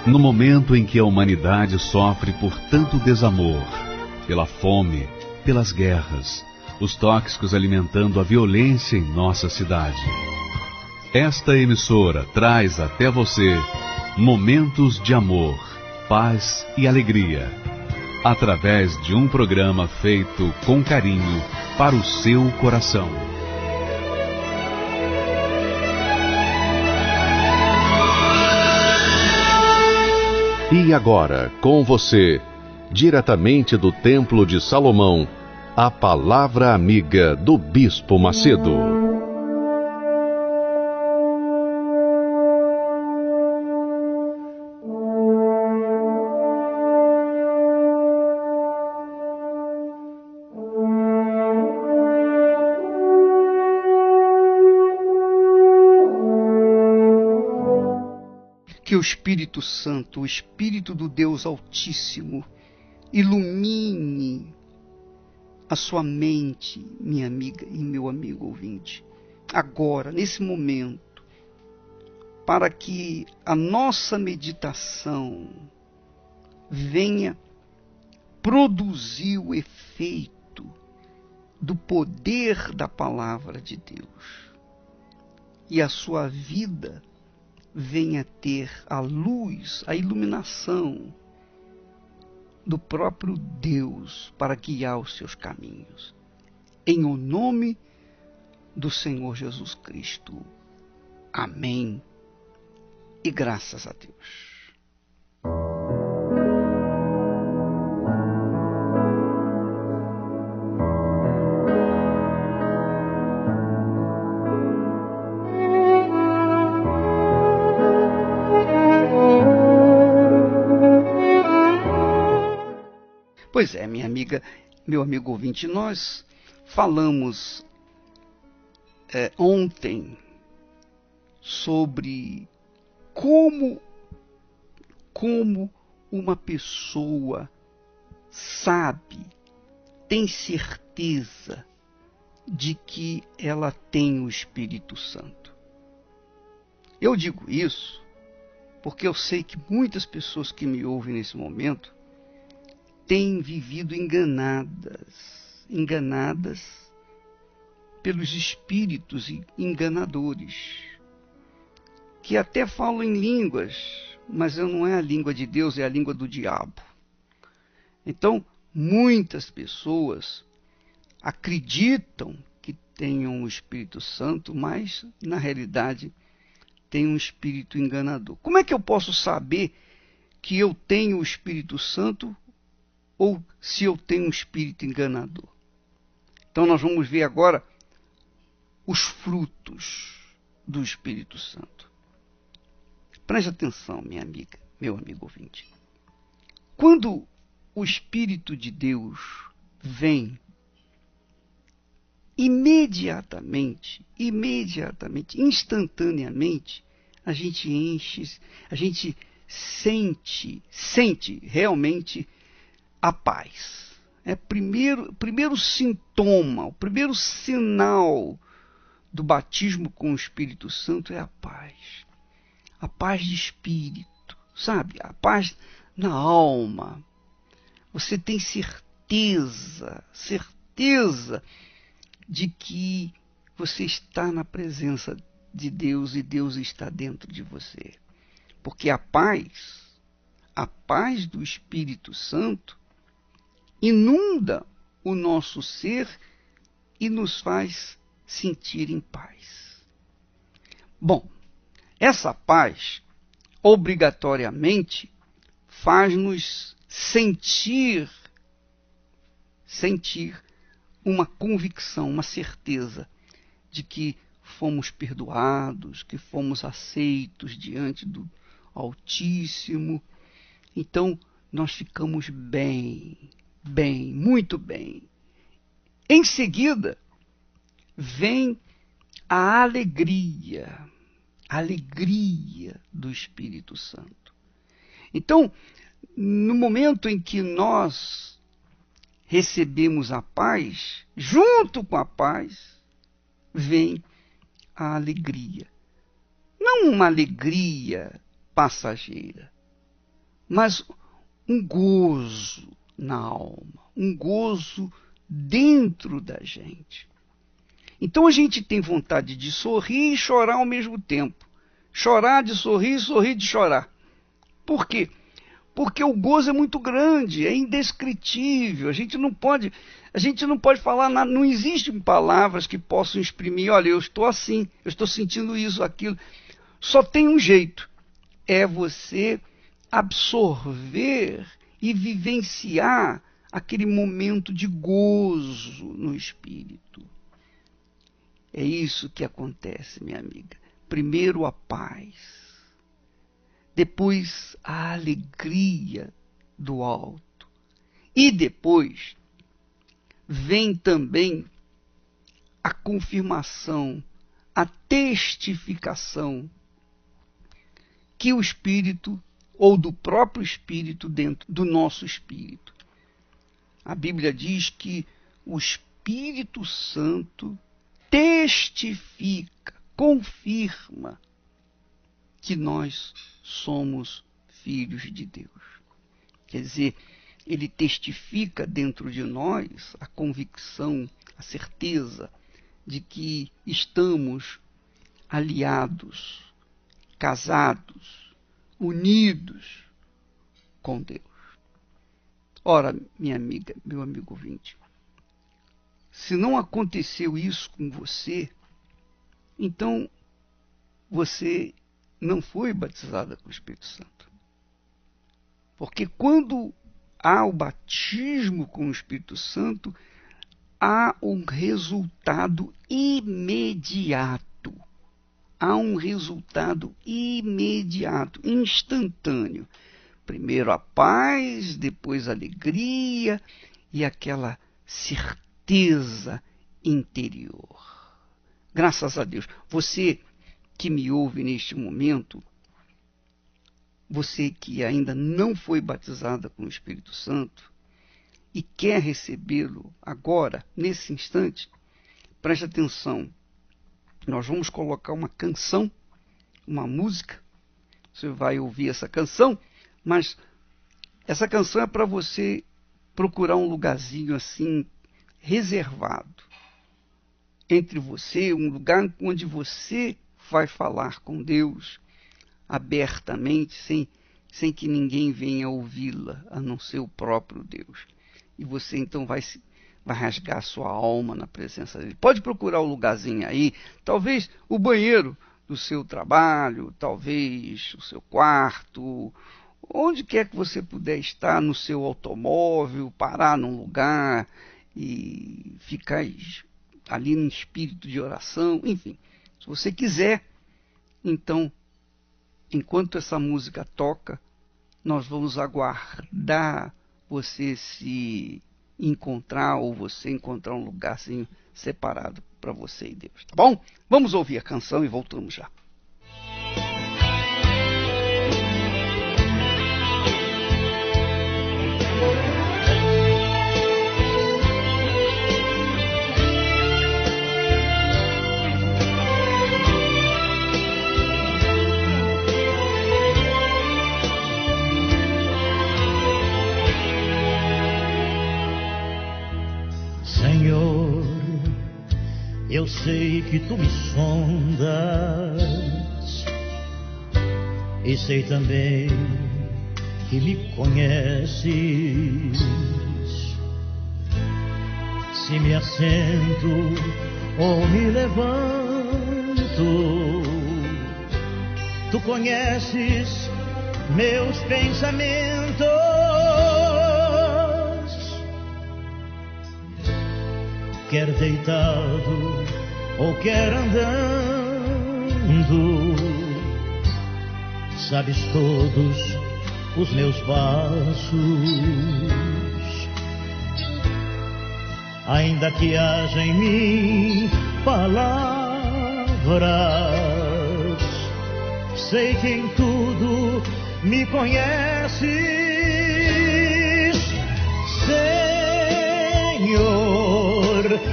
No momento em que a humanidade sofre por tanto desamor, pela fome, pelas guerras, os tóxicos alimentando a violência em nossa cidade. Esta emissora traz até você momentos de amor, paz e alegria, através de um programa feito com carinho para o seu coração. E agora, com você, diretamente do Templo de Salomão, a Palavra Amiga do Bispo Macedo. Que o Espírito Santo, o Espírito do Deus Altíssimo, ilumine a sua mente, minha amiga e meu amigo ouvinte, agora, nesse momento, para que a nossa meditação venha produzir o efeito do poder da Palavra de Deus e a sua vida venha ter a luz, a iluminação do próprio Deus para guiar os seus caminhos. Em o nome do Senhor Jesus Cristo. Amém. E graças a Deus. Pois é, minha amiga, meu amigo ouvinte, nós falamos ontem sobre como uma pessoa sabe, tem certeza de que ela tem o Espírito Santo. Eu digo isso porque eu sei que muitas pessoas que me ouvem nesse momento têm vivido enganadas pelos espíritos enganadores, que até falam em línguas, mas não é a língua de Deus, é a língua do diabo. Então, muitas pessoas acreditam que tenham o Espírito Santo, mas, na realidade, têm um espírito enganador. Como é que eu posso saber que eu tenho o Espírito Santo ou se eu tenho um espírito enganador? Então nós vamos ver agora os frutos do Espírito Santo. Preste atenção, minha amiga, meu amigo ouvinte. Quando o Espírito de Deus vem, imediatamente, instantaneamente, a gente sente realmente a paz. É primeiro sintoma, o primeiro sinal do batismo com o Espírito Santo é a paz. A paz de espírito, sabe? A paz na alma. Você tem certeza de que você está na presença de Deus e Deus está dentro de você. Porque a paz do Espírito Santo inunda o nosso ser e nos faz sentir em paz. Bom, essa paz obrigatoriamente faz-nos sentir uma convicção, uma certeza de que fomos perdoados, que fomos aceitos diante do Altíssimo. Então, nós ficamos bem, muito bem. Em seguida, vem a alegria do Espírito Santo. Então, no momento em que nós recebemos a paz, junto com a paz, vem a alegria. Não uma alegria passageira, mas um gozo na alma, um gozo dentro da gente. Então a gente tem vontade de sorrir e chorar ao mesmo tempo. Chorar de sorrir e sorrir de chorar. Por quê? Porque o gozo é muito grande, é indescritível. A gente não pode falar nada, não existem palavras que possam exprimir, olha, eu estou assim, eu estou sentindo isso, aquilo. Só tem um jeito, é você absorver e vivenciar aquele momento de gozo no espírito. É isso que acontece, minha amiga. Primeiro a paz, depois a alegria do alto, e depois vem também a confirmação, a testificação que o Espírito, ou do próprio Espírito dentro do nosso espírito. A Bíblia diz que o Espírito Santo testifica, confirma que nós somos filhos de Deus. Quer dizer, ele testifica dentro de nós a convicção, a certeza de que estamos aliados, casados, unidos com Deus. Ora, minha amiga, meu amigo ouvinte, se não aconteceu isso com você, então você não foi batizada com o Espírito Santo. Porque quando há o batismo com o Espírito Santo, há um resultado imediato. Há um resultado imediato, instantâneo. Primeiro a paz, depois a alegria e aquela certeza interior. Graças a Deus. Você que me ouve neste momento, você que ainda não foi batizada com o Espírito Santo e quer recebê-lo agora, nesse instante, preste atenção. Nós vamos colocar uma canção, uma música. Você vai ouvir essa canção, mas essa canção é para você procurar um lugarzinho assim, reservado, entre você, um lugar onde você vai falar com Deus abertamente, sem que ninguém venha ouvi-la, a não ser o próprio Deus. E você então vai rasgar a sua alma na presença dele. Pode procurar um lugarzinho aí, talvez o banheiro do seu trabalho, talvez o seu quarto, onde quer que você puder estar, no seu automóvel, parar num lugar e ficar ali no espírito de oração, enfim. Se você quiser, então, enquanto essa música toca, nós vamos aguardar você se encontrar ou você encontrar um lugarzinho separado para você e Deus, tá bom? Vamos ouvir a canção e voltamos já. Senhor, eu sei que tu me sondas e sei também que me conheces. Se me assento ou me levanto, tu conheces meus pensamentos. Quer deitado ou quer andando, sabes todos os meus passos. Ainda que haja em mim palavras, sei que em tudo me conheces, Senhor.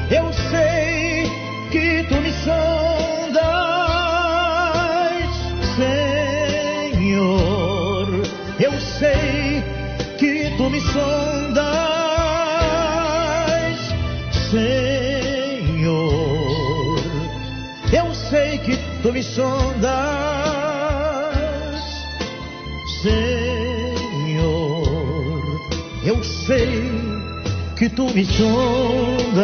Eu sei que tu me sondas, Senhor. Eu sei tu me sondas, Senhor. Eu sei que tu me sondas, Senhor. Eu sei que tu me sondas.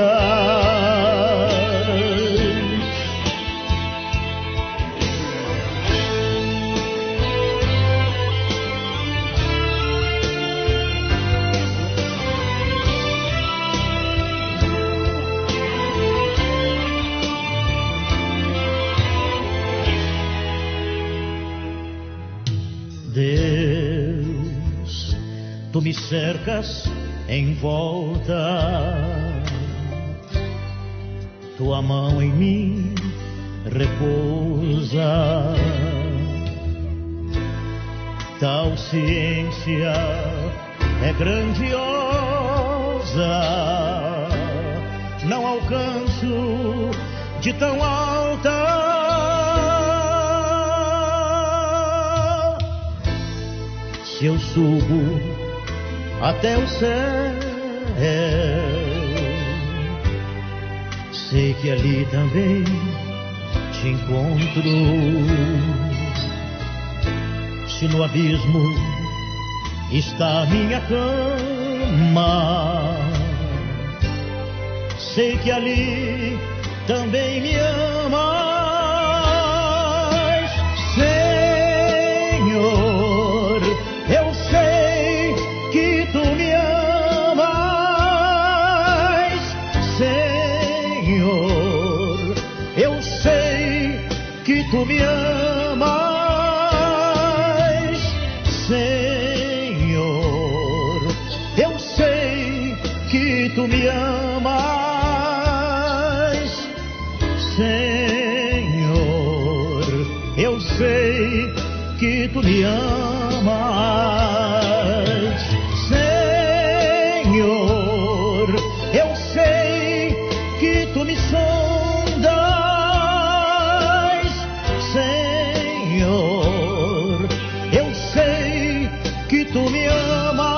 Deus, tu me cercas em volta, tua mão em mim repousa, tal ciência é grandiosa, não alcanço de tão alta. Se eu subo até o céu, sei que ali também te encontro. Se no abismo está a minha cama, sei que ali também me amas, Senhor. Eu sei que tu me amas, Senhor. Eu sei que tu me amas, Senhor. Eu sei que tu me amas, Senhor. Eu sei que tu me amas, Senhor. Eu sei que tu me sondas, Senhor. Eu sei que tu me amas,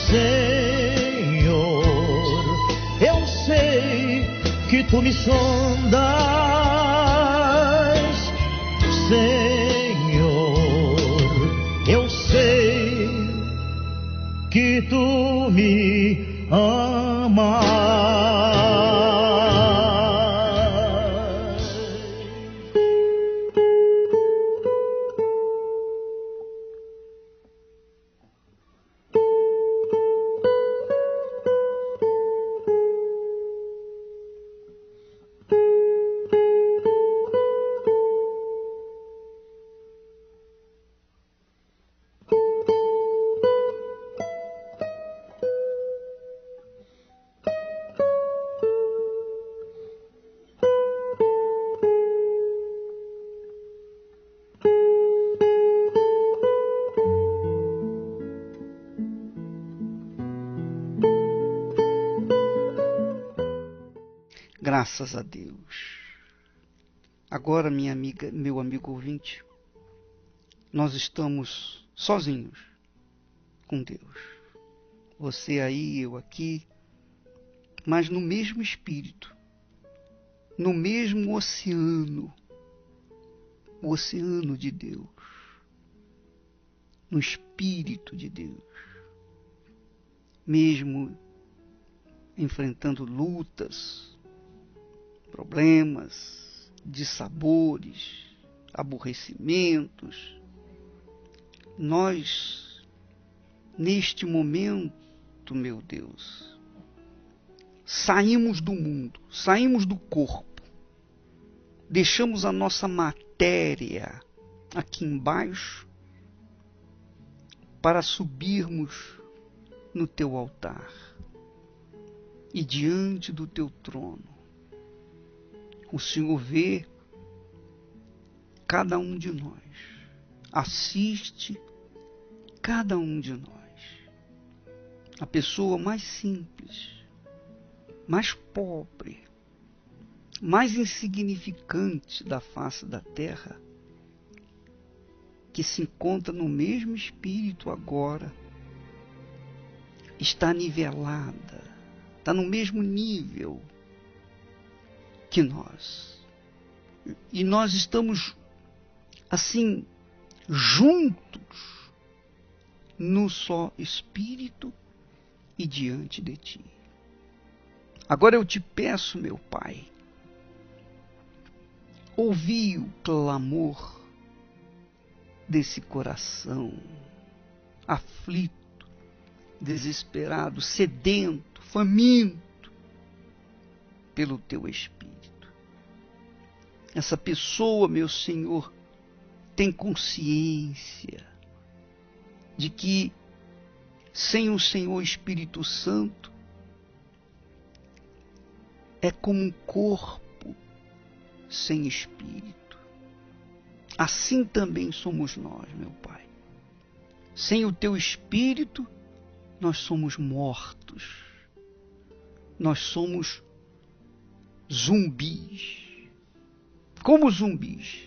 Senhor. Eu sei que tu me sondas, Senhor. Eu sei que tu me amas. Graças a Deus. Agora, minha amiga, meu amigo ouvinte, nós estamos sozinhos com Deus. Você aí, eu aqui, mas no mesmo Espírito, no mesmo oceano, o oceano de Deus, no Espírito de Deus, mesmo enfrentando lutas, problemas, dissabores, aborrecimentos, nós, neste momento, meu Deus, saímos do mundo, saímos do corpo, deixamos a nossa matéria aqui embaixo para subirmos no teu altar e diante do teu trono. O Senhor vê cada um de nós, assiste cada um de nós. A pessoa mais simples, mais pobre, mais insignificante da face da terra, que se encontra no mesmo espírito agora, está nivelada, está no mesmo nível que nós. E nós estamos, assim, juntos no só espírito e diante de ti. Agora eu te peço, meu Pai, ouvi o clamor desse coração aflito, desesperado, sedento, faminto pelo teu Espírito. Essa pessoa, meu Senhor, tem consciência de que sem o Senhor Espírito Santo é como um corpo sem espírito. Assim também somos nós, meu Pai. Sem o teu Espírito, nós somos mortos. Nós somos zumbis. Como zumbis,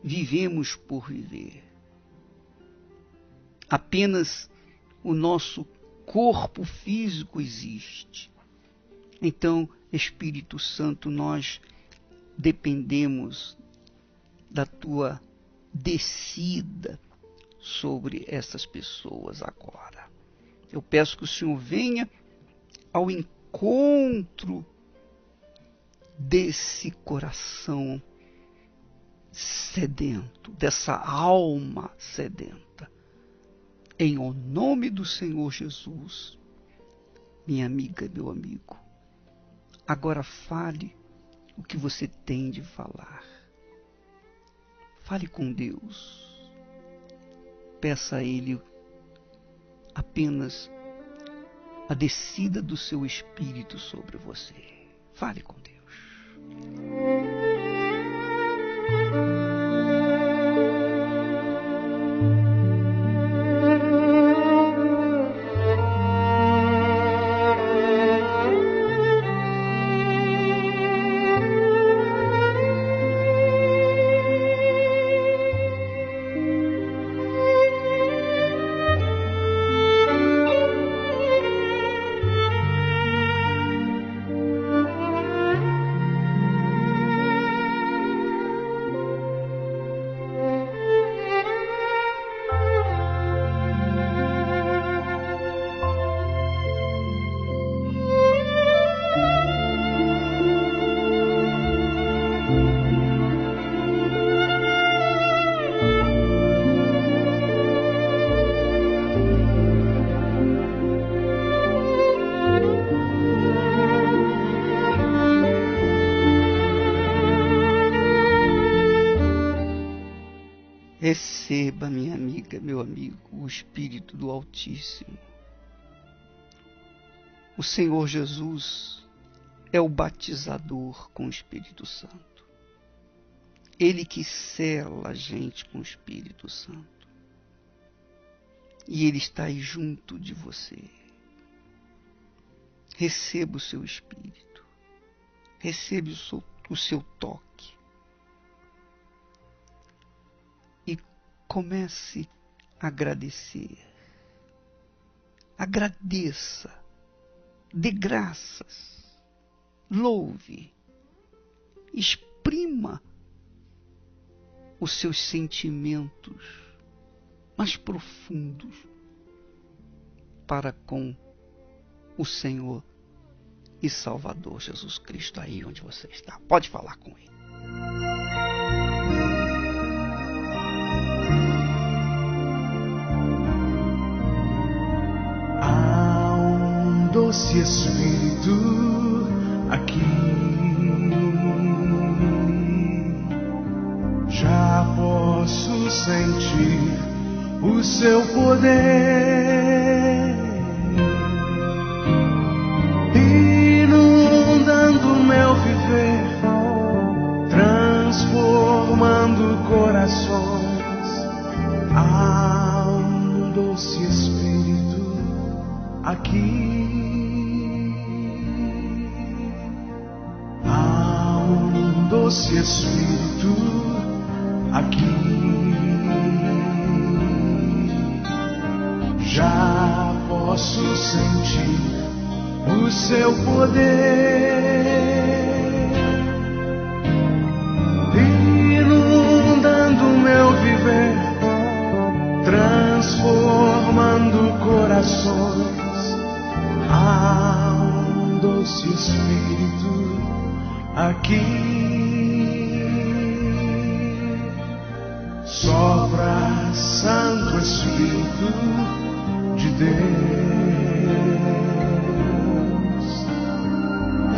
vivemos por viver. Apenas o nosso corpo físico existe. Então, Espírito Santo, nós dependemos da tua descida sobre essas pessoas agora. Eu peço que o Senhor venha ao encontro desse coração sedento, dessa alma sedenta. Em o nome do Senhor Jesus, minha amiga, meu amigo, agora fale o que você tem de falar. Fale com Deus. Peça a Ele apenas a descida do seu Espírito sobre você. Fale com Deus. Receba, minha amiga, meu amigo, o Espírito do Altíssimo. O Senhor Jesus é o batizador com o Espírito Santo. Ele que sela a gente com o Espírito Santo. E Ele está aí junto de você. Receba o seu Espírito. Receba o seu toque. E comece a agradecer. Agradeça. Dê graças. Louve. Exprima os seus sentimentos mais profundos para com o Senhor e Salvador Jesus Cristo aí onde você está. Pode falar com Ele. Há um doce Espírito aqui. Já posso sentir o seu poder inundando meu viver, transformando corações. Há um doce Espírito aqui. Há um doce Espírito aqui. Já posso sentir o seu poder inundando meu viver, transformando corações. Há um doce Espírito aqui. Sopra, Santo Espírito de Deus,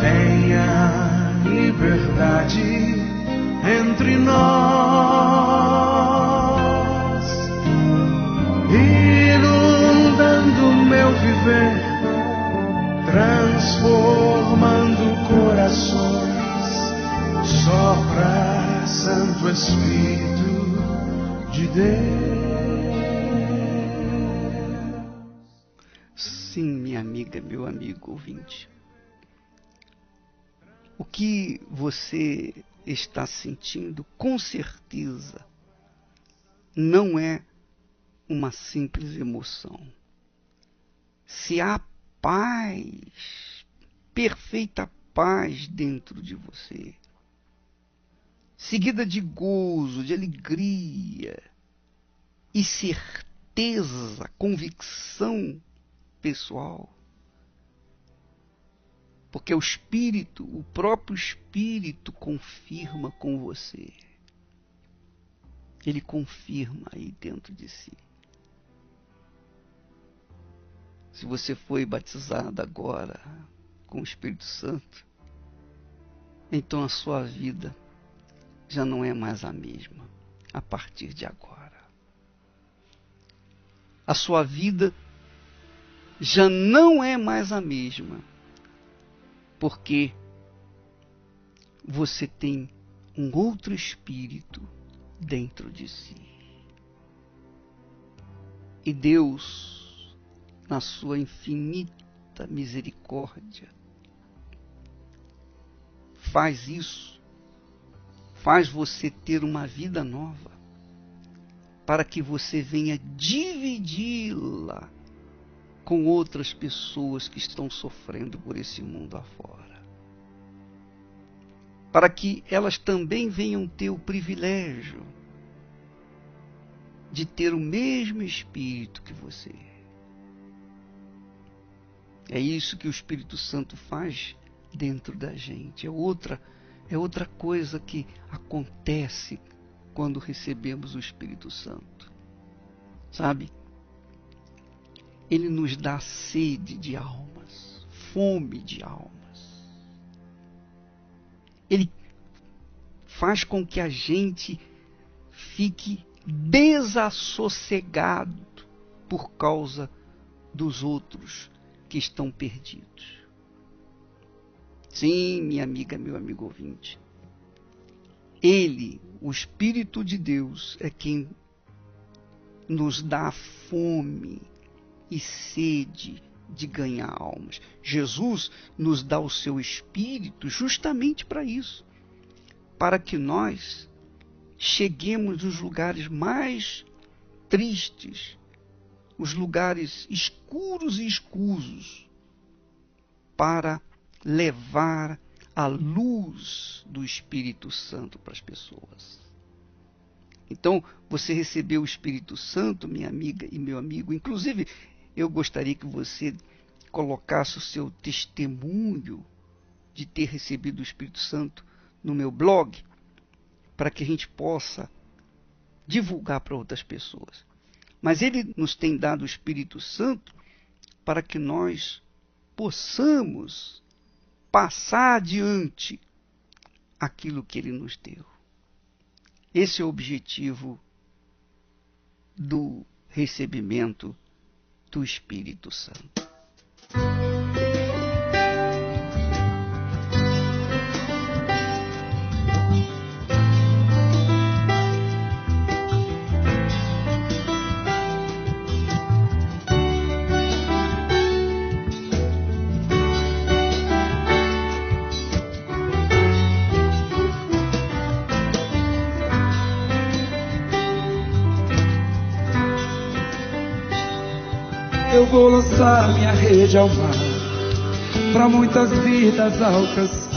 tenha liberdade entre nós, inundando meu viver, transformando corações. Sopra, Santo Espírito de Deus. Sim, minha amiga, meu amigo ouvinte. O que você está sentindo, com certeza, não é uma simples emoção. Se há paz, perfeita paz dentro de você, seguida de gozo, de alegria e certeza, convicção pessoal, porque o Espírito, o próprio Espírito confirma com você. Ele confirma aí dentro de si. Se você foi batizado agora com o Espírito Santo, então a sua vida já não é mais a mesma a partir de agora. A sua vida já não é mais a mesma, porque você tem um outro Espírito dentro de si. E Deus, na sua infinita misericórdia, faz isso, faz você ter uma vida nova, para que você venha dividi-la com outras pessoas que estão sofrendo por esse mundo afora. Para que elas também venham ter o privilégio de ter o mesmo Espírito que você. É isso que o Espírito Santo faz dentro da gente. É outra coisa que acontece quando recebemos o Espírito Santo. Sabe? Ele nos dá sede de almas, fome de almas. Ele faz com que a gente fique desassossegado por causa dos outros que estão perdidos. Sim, minha amiga, meu amigo ouvinte. Ele, o Espírito de Deus, é quem nos dá fome e sede de ganhar almas. Jesus nos dá o seu Espírito justamente para isso, para que nós cheguemos nos lugares mais tristes, os lugares escuros e escusos, para levar a luz do Espírito Santo para as pessoas. Então, você recebeu o Espírito Santo, minha amiga e meu amigo. Inclusive, eu gostaria que você colocasse o seu testemunho de ter recebido o Espírito Santo no meu blog, para que a gente possa divulgar para outras pessoas. Mas Ele nos tem dado o Espírito Santo para que nós possamos passar adiante aquilo que Ele nos deu. Esse é o objetivo do recebimento do Espírito Santo. eu vou lançar minha rede ao mar, pra muitas vidas alcançar.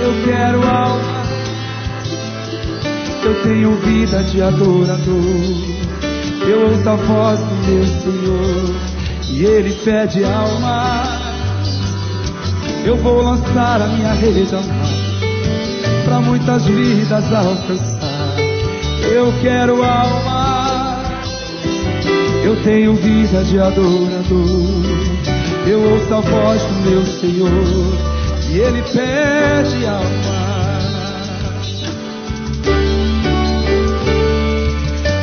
Eu quero alma, eu tenho vida de adorador. Eu ouço a voz do meu Senhor e Ele pede alma. Eu vou lançar a minha rede ao mar, pra muitas vidas alcançar. Eu quero alma, eu tenho vida de adorador. Eu ouço a voz do meu Senhor e Ele pede alma.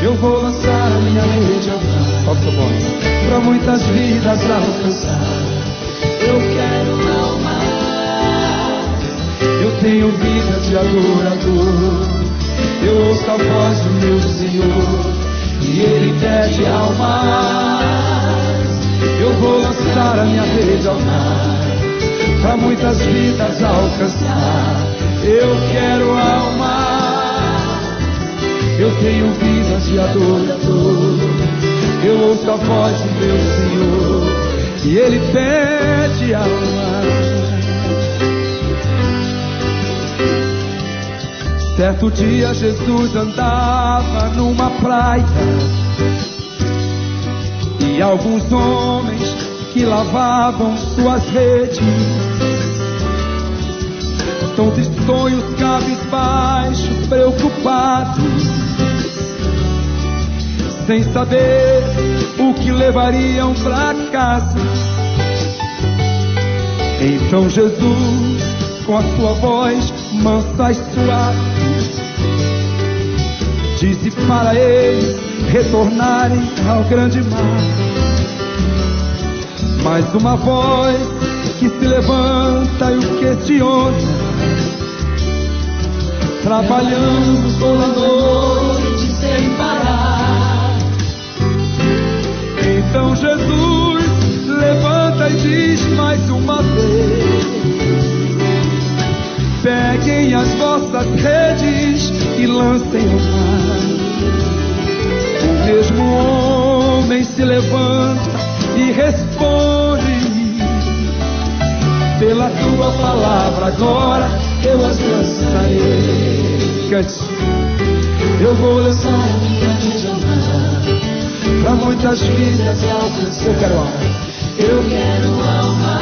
Eu vou lançar a minha rede ao mar, solta a voz, pra muitas vidas alcançar. Eu quero alma, eu tenho vida de adorador. Eu ouço a voz do meu Senhor e Ele pede alma. Eu vou lançar a minha rede ao mar, pra muitas vidas alcançar. Eu quero alma, eu tenho vida de adorador. Eu ouço a voz do meu Senhor e Ele pede alma. Certo dia Jesus andava numa praia e alguns homens que lavavam suas redes, tão tristonhos, cabisbaixos, preocupados, sem saber o que levariam pra casa. Então Jesus, com a sua voz mansa e suave, disse para eles retornarem ao grande mar. Mas uma voz que se levanta e o questiona, trabalhando toda noite sem parar. Então Jesus levanta e diz mais uma vez: peguem as vossas redes e lancem ao mar. O mesmo homem se levanta e responde: pela tua palavra agora eu as lançarei. Cante. Eu vou lançar a minha rede ao mar, pra muitas vidas alcançar. Eu quero alma, eu quero alma.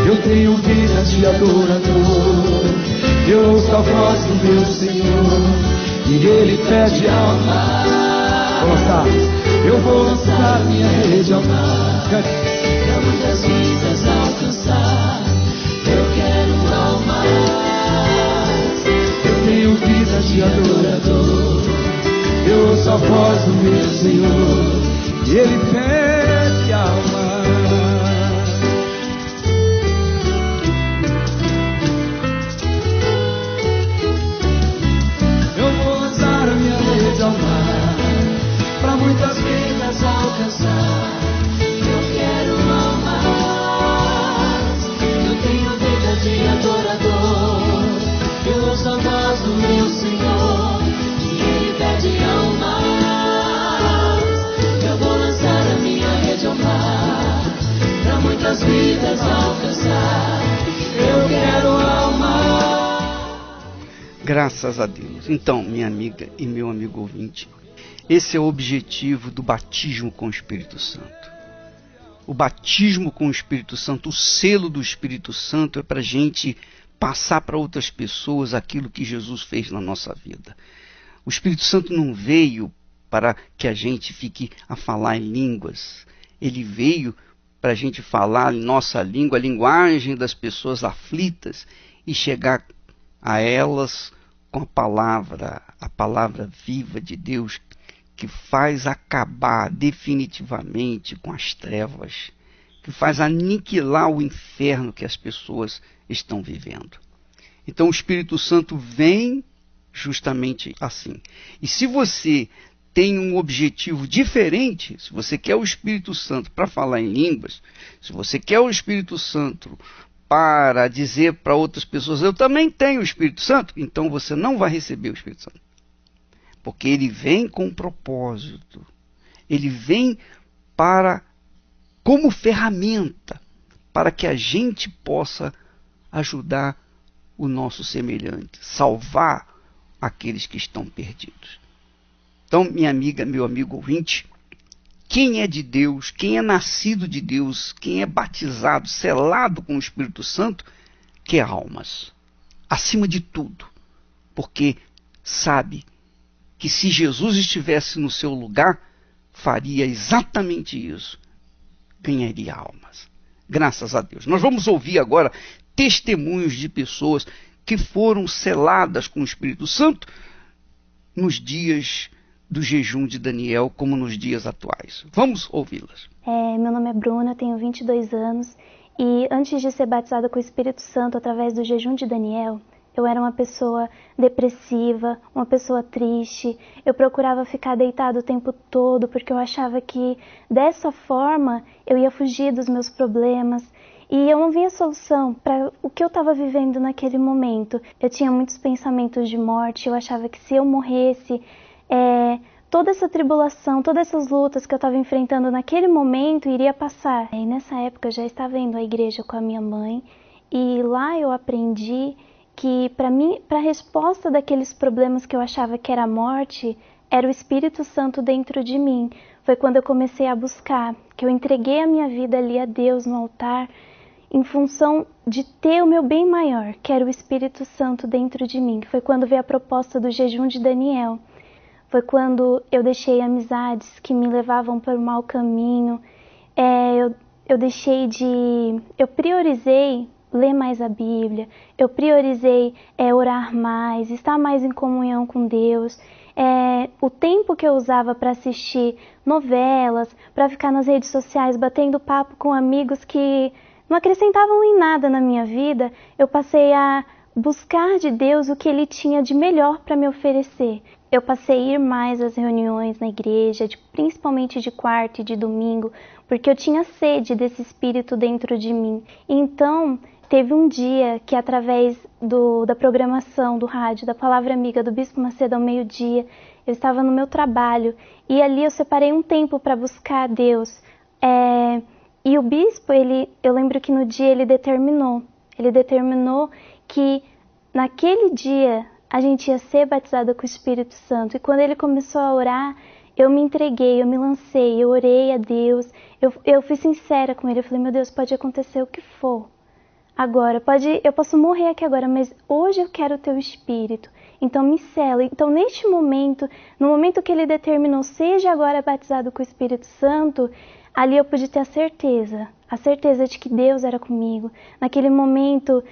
Eu tenho vida de adorador. Eu ouço a voz do meu Senhor e Ele pede alma. Vou lançar. Eu vou lançar minha rede ao mar, pra muitas vidas alcançar. Eu quero almas, eu tenho vida de adorador. Eu ouço a voz do meu Senhor e Ele pede alma. Eu vou lançar a minha rede ao mar, pra muitas vidas alcançar. Eu quero almas, eu tenho vida de adorador. Eu ouço a voz do meu Senhor e Ele pede almas. Eu vou lançar a minha rede ao mar, pra muitas vidas alcançar. Eu quero almas. Graças a Deus. Então, minha amiga e meu amigo ouvinte, esse é o objetivo do batismo com o Espírito Santo. O batismo com o Espírito Santo, o selo do Espírito Santo, é para a gente passar para outras pessoas aquilo que Jesus fez na nossa vida. O Espírito Santo não veio para que a gente fique a falar em línguas. Ele veio para a gente falar em nossa língua, a linguagem das pessoas aflitas, e chegar a elas com a palavra viva de Deus, que faz acabar definitivamente com as trevas, que faz aniquilar o inferno que as pessoas estão vivendo. Então o Espírito Santo vem justamente assim. E se você tem um objetivo diferente, se você quer o Espírito Santo para falar em línguas, se você quer o Espírito Santo para dizer para outras pessoas, eu também tenho o Espírito Santo, então você não vai receber o Espírito Santo. Porque ele vem com um propósito. Ele vem como ferramenta para que a gente possa ajudar o nosso semelhante, salvar aqueles que estão perdidos. Então, minha amiga, meu amigo ouvinte, quem é de Deus, quem é nascido de Deus, quem é batizado, selado com o Espírito Santo, quer almas, acima de tudo, porque sabe que se Jesus estivesse no seu lugar, faria exatamente isso, ganharia almas. Graças a Deus. Nós vamos ouvir agora testemunhos de pessoas que foram seladas com o Espírito Santo nos dias do jejum de Daniel, como nos dias atuais. Vamos ouvi-las. Meu nome é Bruna, tenho 22 anos e antes de ser batizada com o Espírito Santo através do jejum de Daniel, eu era uma pessoa depressiva, uma pessoa triste. Eu procurava ficar deitada o tempo todo porque eu achava que dessa forma eu ia fugir dos meus problemas. E eu não via solução para o que eu estava vivendo naquele momento. Eu tinha muitos pensamentos de morte, eu achava que se eu morresse, toda essa tribulação, todas essas lutas que eu estava enfrentando naquele momento iria passar. E nessa época eu já estava indo à igreja com a minha mãe e lá eu aprendi que para a resposta daqueles problemas que eu achava que era a morte, era o Espírito Santo dentro de mim. Foi quando eu comecei a buscar, que eu entreguei a minha vida ali a Deus no altar, em função de ter o meu bem maior, que era o Espírito Santo dentro de mim. Foi quando veio a proposta do jejum de Daniel. Foi quando eu deixei amizades que me levavam para o mau caminho. Eu priorizei ler mais a Bíblia, eu priorizei orar mais, estar mais em comunhão com Deus. O tempo que eu usava para assistir novelas, para ficar nas redes sociais batendo papo com amigos que não acrescentavam em nada na minha vida, eu passei a buscar de Deus o que Ele tinha de melhor para me oferecer. Eu passei a ir mais às reuniões na igreja, principalmente de quarta e de domingo, porque eu tinha sede desse Espírito dentro de mim. Então, teve um dia que através da programação do rádio, da Palavra Amiga do Bispo Macedo ao meio-dia, eu estava no meu trabalho e ali eu separei um tempo para buscar a Deus. E o bispo, eu lembro que no dia ele determinou que naquele dia a gente ia ser batizada com o Espírito Santo. E quando ele começou a orar, eu me entreguei, eu me lancei, eu orei a Deus, eu fui sincera com ele, eu falei, meu Deus, pode acontecer o que for. Agora, eu posso morrer aqui agora, mas hoje eu quero o teu Espírito. Então me sela. Então neste momento, no momento que ele determinou, seja agora batizado com o Espírito Santo, ali eu pude ter a certeza de que Deus era comigo. Naquele momento,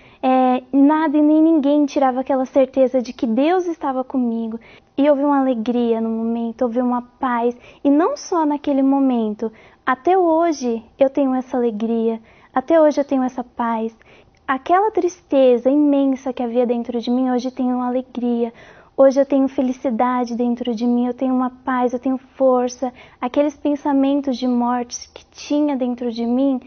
nada e nem ninguém tirava aquela certeza de que Deus estava comigo. E houve uma alegria no momento, houve uma paz. E não só naquele momento, até hoje eu tenho essa alegria, até hoje eu tenho essa paz. Aquela tristeza imensa que havia dentro de mim, hoje tem uma alegria. Hoje eu tenho felicidade dentro de mim, eu tenho uma paz, eu tenho força. Aqueles pensamentos de morte que tinha dentro de mim,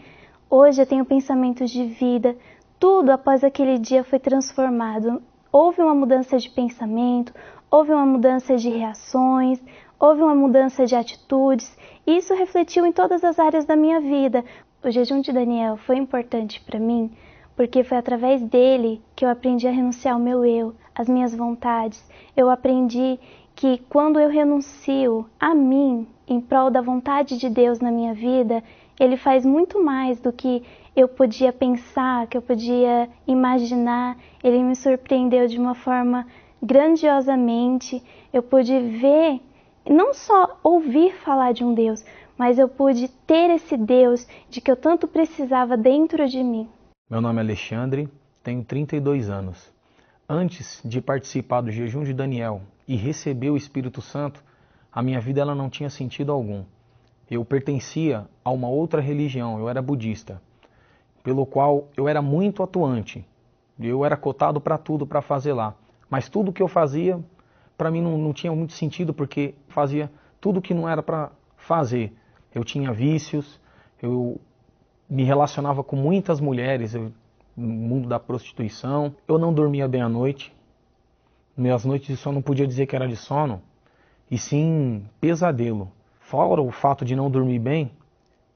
hoje eu tenho pensamentos de vida. Tudo após aquele dia foi transformado. Houve uma mudança de pensamento, houve uma mudança de reações, houve uma mudança de atitudes. E isso refletiu em todas as áreas da minha vida. O jejum de Daniel foi importante para mim, porque foi através dele que eu aprendi a renunciar ao meu eu, às minhas vontades. Eu aprendi que quando eu renuncio a mim, em prol da vontade de Deus na minha vida, Ele faz muito mais do que eu podia pensar, que eu podia imaginar. Ele me surpreendeu de uma forma grandiosamente. Eu pude ver, não só ouvir falar de um Deus, mas eu pude ter esse Deus de que eu tanto precisava dentro de mim. Meu nome é Alexandre, tenho 32 anos. Antes de participar do jejum de Daniel e receber o Espírito Santo, a minha vida ela não tinha sentido algum. Eu pertencia a uma outra religião, eu era budista, pelo qual eu era muito atuante. Eu era cotado para tudo para fazer lá. Mas tudo que eu fazia, para mim não tinha muito sentido, porque fazia tudo que não era para fazer. Eu tinha vícios, eu me relacionava com muitas mulheres no mundo da prostituição. Eu não dormia bem à noite. Minhas noites de sono não podia dizer que era de sono, e sim pesadelo. Fora o fato de não dormir bem,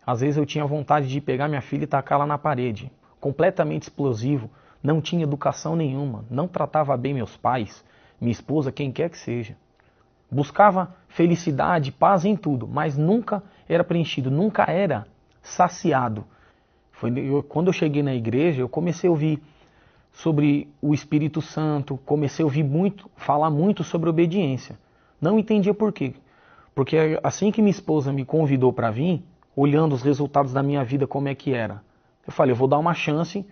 às vezes eu tinha vontade de pegar minha filha e tacá-la na parede. Completamente explosivo, não tinha educação nenhuma, não tratava bem meus pais, minha esposa, quem quer que seja. Buscava felicidade, paz em tudo, mas nunca era preenchido, nunca era saciado. Quando eu cheguei na igreja, eu comecei a ouvir sobre o Espírito Santo, comecei a ouvir falar muito sobre obediência. Não entendia por quê. Porque assim que minha esposa me convidou para vir, olhando os resultados da minha vida, como é que era, eu falei, eu vou dar uma chance,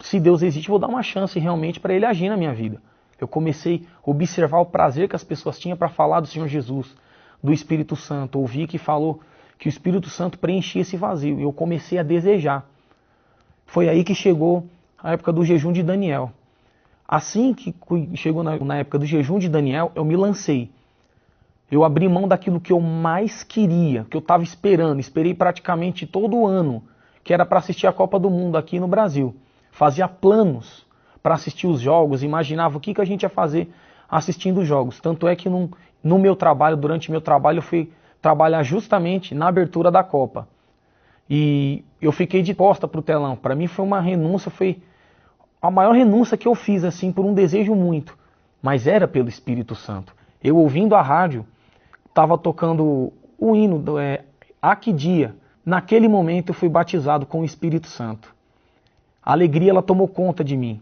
se Deus existe, eu vou dar uma chance realmente para Ele agir na minha vida. Eu comecei a observar o prazer que as pessoas tinham para falar do Senhor Jesus, do Espírito Santo. Ouvi que falou que o Espírito Santo preenchia esse vazio. E eu comecei a desejar. Foi aí que chegou a época do jejum de Daniel. Assim que chegou na época do jejum de Daniel, eu me lancei. Eu abri mão daquilo que eu mais queria, que eu estava esperando. Esperei praticamente todo o ano, que era para assistir a Copa do Mundo aqui no Brasil. Fazia planos para assistir os jogos, imaginava o que a gente ia fazer assistindo os jogos. Tanto é que no meu trabalho, durante meu trabalho, eu fui trabalhar justamente na abertura da Copa. E eu fiquei de costa para o telão. Para mim foi uma renúncia, foi a maior renúncia que eu fiz, assim, por um desejo muito. Mas era pelo Espírito Santo. Eu ouvindo a rádio, estava tocando o hino do A Que Dia. Naquele momento eu fui batizado com o Espírito Santo. A alegria, ela tomou conta de mim.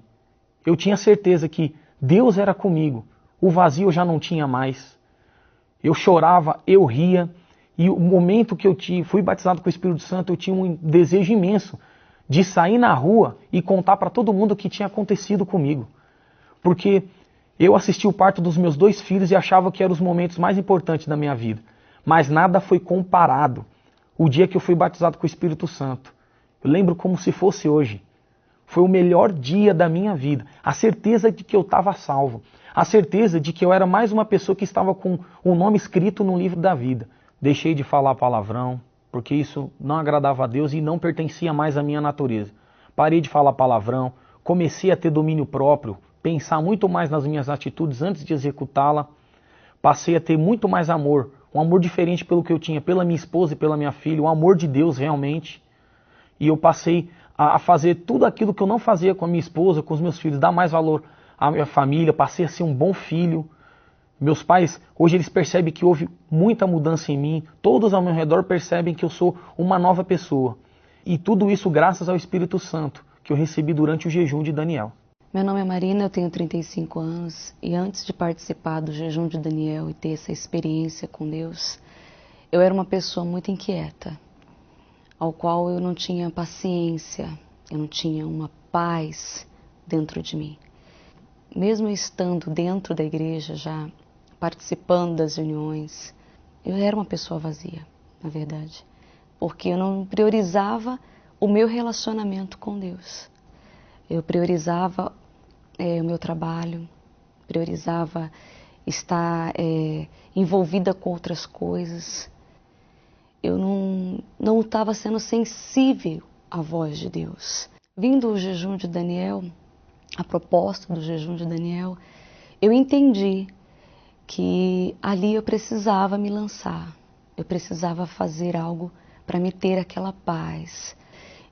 Eu tinha certeza que Deus era comigo. O vazio eu já não tinha mais. Eu chorava, eu ria. E o momento que eu fui batizado com o Espírito Santo, eu tinha um desejo imenso de sair na rua e contar para todo mundo o que tinha acontecido comigo. Porque eu assisti o parto dos meus 2 filhos e achava que eram os momentos mais importantes da minha vida. Mas nada foi comparado. O dia que eu fui batizado com o Espírito Santo. Eu lembro como se fosse hoje. Foi o melhor dia da minha vida. A certeza de que eu estava salvo. A certeza de que eu era mais uma pessoa que estava com o nome escrito no livro da vida. Deixei de falar palavrão, porque isso não agradava a Deus e não pertencia mais à minha natureza. Parei de falar palavrão, comecei a ter domínio próprio, pensar muito mais nas minhas atitudes antes de executá-la. Passei a ter muito mais amor, um amor diferente pelo que eu tinha pela minha esposa e pela minha filha, o amor de Deus realmente. E eu passei a fazer tudo aquilo que eu não fazia com a minha esposa, com os meus filhos, dar mais valor à minha família, passei a ser um bom filho. Meus pais, hoje eles percebem que houve muita mudança em mim, todos ao meu redor percebem que eu sou uma nova pessoa. E tudo isso graças ao Espírito Santo, que eu recebi durante o jejum de Daniel. Meu nome é Marina, eu tenho 35 anos e antes de participar do jejum de Daniel e ter essa experiência com Deus, eu era uma pessoa muito inquieta, ao qual eu não tinha paciência, eu não tinha uma paz dentro de mim. Mesmo estando dentro da igreja, já participando das reuniões, eu era uma pessoa vazia, na verdade, porque eu não priorizava o meu relacionamento com Deus. Eu priorizava o meu trabalho, priorizava estar envolvida com outras coisas. Eu não estava sendo sensível à voz de Deus. Vindo o jejum de Daniel, a proposta do jejum de Daniel, eu entendi que ali eu precisava me lançar, eu precisava fazer algo para me ter aquela paz.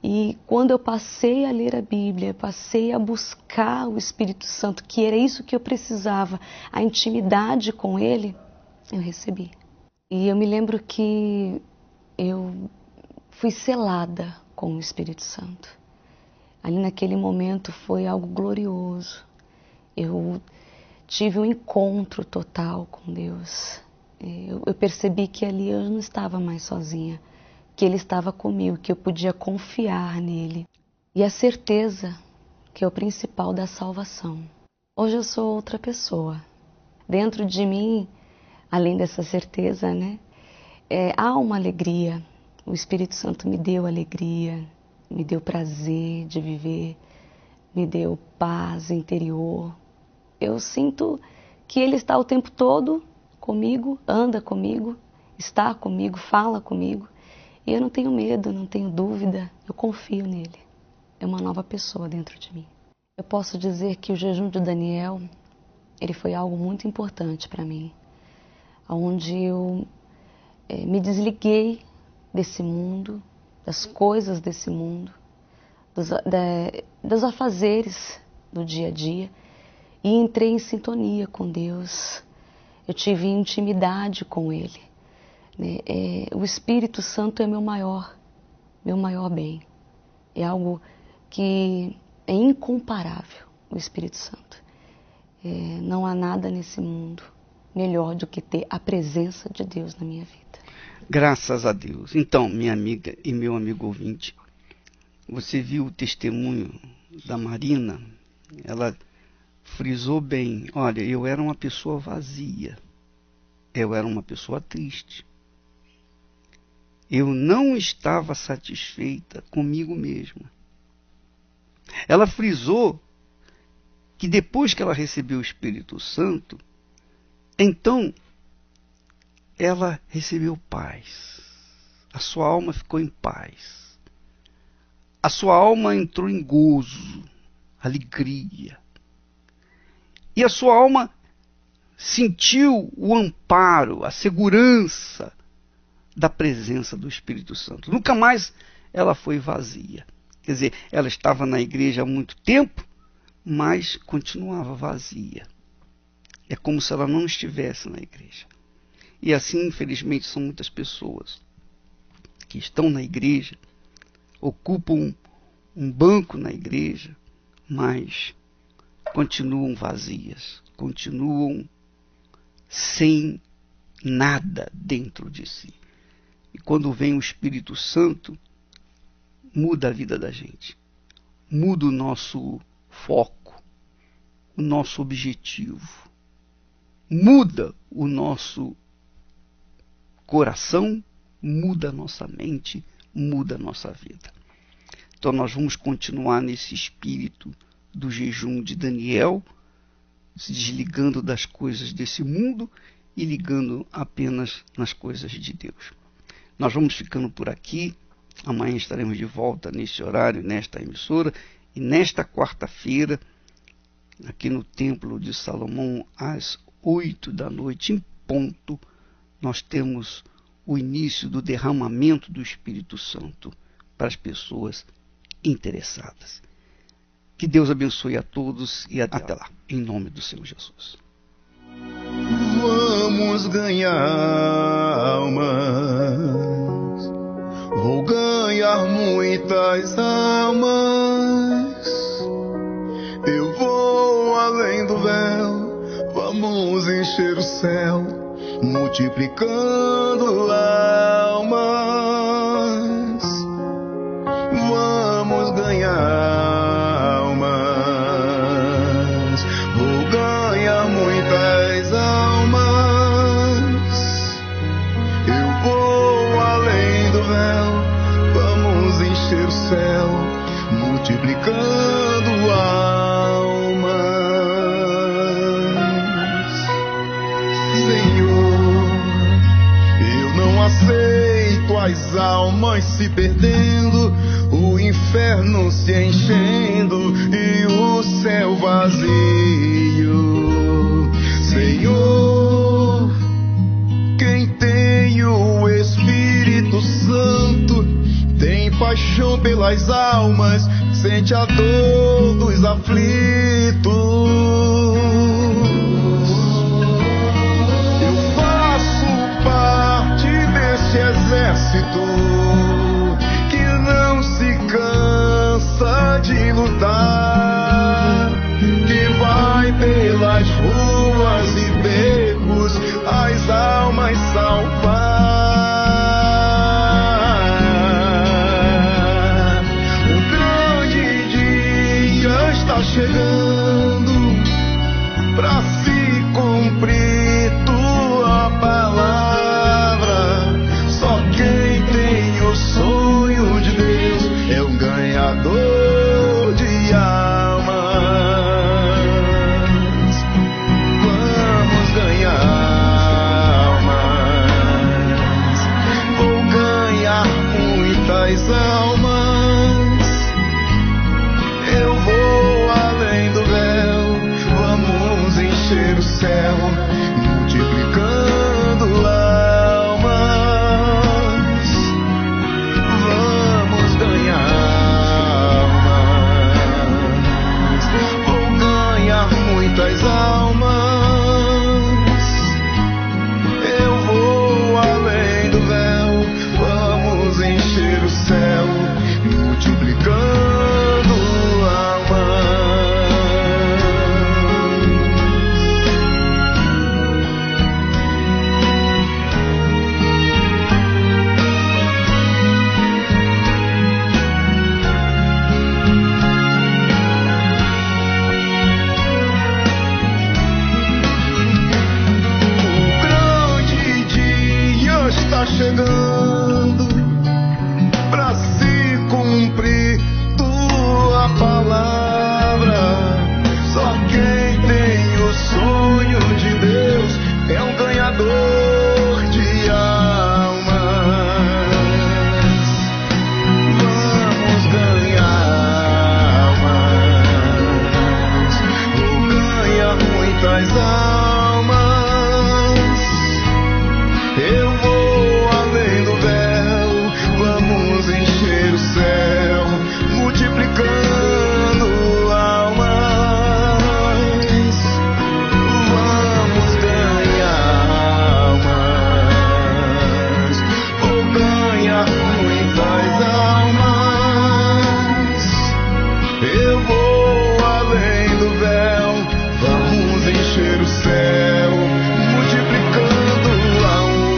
E quando eu passei a ler a Bíblia, passei a buscar o Espírito Santo, que era isso que eu precisava, a intimidade com Ele, eu recebi. E eu me lembro que eu fui selada com o Espírito Santo. Ali naquele momento foi algo glorioso. Eu tive um encontro total com Deus. Eu percebi que ali eu não estava mais sozinha, que Ele estava comigo, que eu podia confiar nele. E a certeza que é o principal da salvação. Hoje eu sou outra pessoa. Dentro de mim, além dessa certeza, né, há uma alegria. O Espírito Santo me deu alegria, me deu prazer de viver, me deu paz interior. Eu sinto que Ele está o tempo todo comigo, anda comigo, está comigo, fala comigo. E eu não tenho medo, não tenho dúvida, eu confio nele. É uma nova pessoa dentro de mim. Eu posso dizer que o jejum de Daniel, ele foi algo muito importante para mim. Onde eu me desliguei desse mundo, das coisas desse mundo, dos afazeres do dia a dia, e entrei em sintonia com Deus. Eu tive intimidade com Ele. O Espírito Santo é meu maior bem. É algo que é incomparável, o Espírito Santo. Não há nada nesse mundo melhor do que ter a presença de Deus na minha vida. Graças a Deus. Então, minha amiga e meu amigo ouvinte, você viu o testemunho da Marina? Ela frisou bem: olha, eu era uma pessoa vazia, eu era uma pessoa triste, eu não estava satisfeita comigo mesma. Ela frisou que depois que ela recebeu o Espírito Santo, então ela recebeu paz, a sua alma ficou em paz, a sua alma entrou em gozo, alegria, e a sua alma sentiu o amparo, a segurança da presença do Espírito Santo. Nunca mais ela foi vazia. Quer dizer, ela estava na igreja há muito tempo, mas continuava vazia. É como se ela não estivesse na igreja. E assim, infelizmente, são muitas pessoas que estão na igreja, ocupam um banco na igreja, mas continuam vazias, continuam sem nada dentro de si. E quando vem o Espírito Santo, muda a vida da gente, muda o nosso foco, o nosso objetivo, muda o nosso coração, muda a nossa mente, muda a nossa vida. Então nós vamos continuar nesse espírito do jejum de Daniel, se desligando das coisas desse mundo e ligando apenas nas coisas de Deus. Nós vamos ficando por aqui. Amanhã estaremos de volta nesse horário, nesta emissora, e nesta quarta-feira, aqui no Templo de Salomão, às 8 da noite, em ponto, nós temos o início do derramamento do Espírito Santo para as pessoas interessadas. Que Deus abençoe a todos e até lá, em nome do Senhor Jesus. Vamos ganhar almas, vou ganhar muitas almas, eu vou além do véu, vamos encher o céu, multiplicando almas, vamos ganhar. Céu, multiplicando almas. Senhor, eu não aceito as almas se perdendo, o inferno se enchendo e o céu vazio. Senhor, quem tem o Espírito Santo tem paixão pelas almas, sente a dor dos aflitos. Eu faço parte desse exército que não se cansa de lutar, que vai pelas ruas e becos as almas salvar. Chegando pra se cumprir tua palavra. Só quem tem o sonho de Deus é um ganhador de almas. Vamos ganhar almas, vou ganhar muitas almas. chegando pra se cumprir tua palavra. Só quem tem o sonho de Deus é um ganhador de almas. Vamos ganhar almas, vou ganhar muitas almas. Eu vou além do véu, vamos encher o céu, multiplicando almas. Vamos ganhar almas, vou ganhar muitas almas. Eu vou além do véu, vamos encher o céu, multiplicando almas.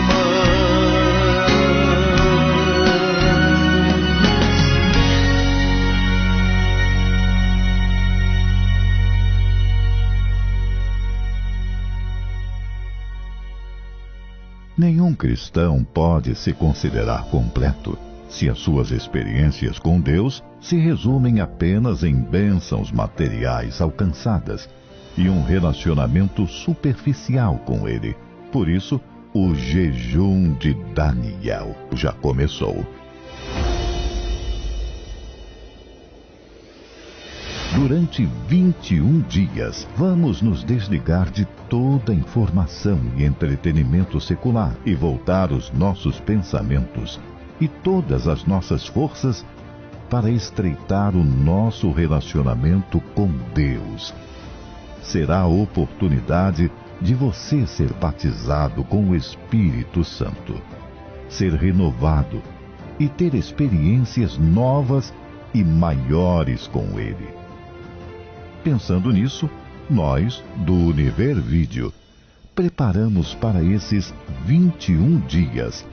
Nenhum cristão pode se considerar completo se as suas experiências com Deus se resumem apenas em bênçãos materiais alcançadas e um relacionamento superficial com Ele. Por isso, o jejum de Daniel já começou. Durante 21 dias, vamos nos desligar de toda informação e entretenimento secular e voltar os nossos pensamentos e todas as nossas forças para estreitar o nosso relacionamento com Deus. Será a oportunidade de você ser batizado com o Espírito Santo, ser renovado e ter experiências novas e maiores com Ele. Pensando nisso, nós, do Univer Vídeo, preparamos para esses 21 dias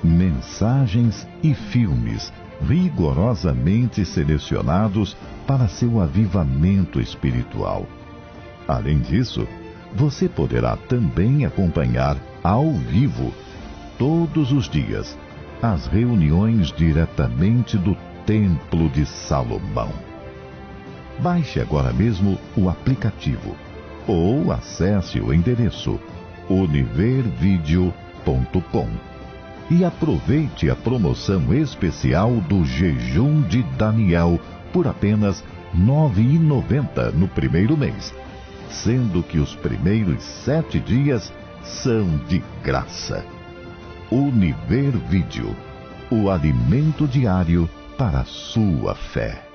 mensagens e filmes rigorosamente selecionados para seu avivamento espiritual. Além disso, você poderá também acompanhar ao vivo, todos os dias, as reuniões diretamente do Templo de Salomão. Baixe agora mesmo o aplicativo ou acesse o endereço univervideo.com e aproveite a promoção especial do Jejum de Daniel por apenas R$ 9,90 no primeiro mês, sendo que os primeiros 7 dias são de graça. Univer Vídeo, o alimento diário para a sua fé.